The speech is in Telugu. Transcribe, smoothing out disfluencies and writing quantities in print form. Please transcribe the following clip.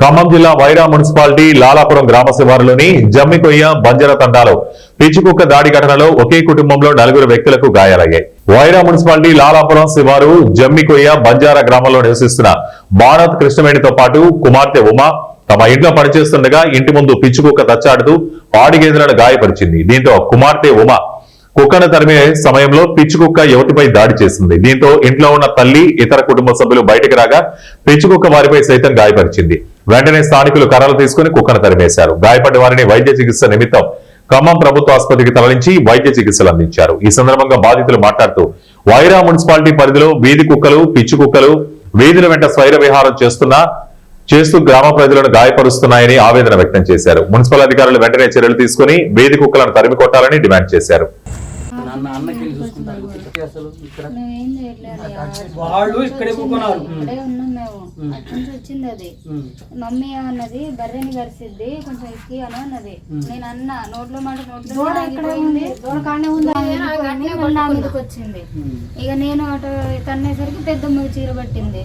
ఖమ్మం జిల్లా వైరా మున్సిపాలిటీ లాలాపురం గ్రామ శివారులోని జమ్మికొయ్య బంజర తండాలో పిచ్చికుక్క దాడి ఘటనలో ఒకే కుటుంబంలో 4 వ్యక్తులకు గాయాలయ్యాయి. వైరా మున్సిపాలిటీ లాలాపురం శివారు జమ్మికొయ్య బంజారా గ్రామంలో నివసిస్తున్న భారత్ కృష్ణవేణితో పాటు కుమార్తె ఉమా తమ ఇంట్లో పనిచేస్తుండగా ఇంటి ముందు పిచ్చికుక్క తచ్చాడుతూ పాడి గేదెలను గాయపరిచింది. దీంతో కుమార్తె ఉమా కుక్కను తరిమే సమయంలో పిచ్చికుక్క యువతిపై దాడి చేసింది. దీంతో ఇంట్లో ఉన్న తల్లి ఇతర కుటుంబ సభ్యులు బయటకు రాగా పిచ్చికుక్క వారిపై సైతం గాయపరిచింది. వెంటనే స్థానికులు కర్రలు తీసుకుని కుక్కను తరిమేశారు. గాయపడ్డ వారిని వైద్య చికిత్స నిమిత్తం ఖమ్మం ప్రభుత్వ ఆసుపత్రికి తరలించి వైద్య చికిత్సలు అందించారు. ఈ సందర్భంగా బాధితులు మాట్లాడుతూ వైరా మున్సిపాలిటీ పరిధిలో వీధి కుక్కలు పిచ్చి కుక్కలు వీధుల వెంట స్వైర విహారం చేస్తూ గ్రామ ప్రజలను గాయపరుస్తున్నాయని ఆవేదన వ్యక్తం చేశారు. మున్సిపల్ అధికారులు వెంటనే చర్యలు తీసుకుని వీధి కుక్కలను తరిమి కొట్టాలని డిమాండ్ చేశారు. వచ్చింది అది మమ్మీ అన్నది బర్రెని గరిసిద్ది కొంచెం ఎక్కి అని అన్నది. నేను అన్న నోట్లో మాట నా మీదకి వచ్చింది. ఇక నేను అటు తన్నేసరికి పెద్దమ్మ చీర పట్టింది.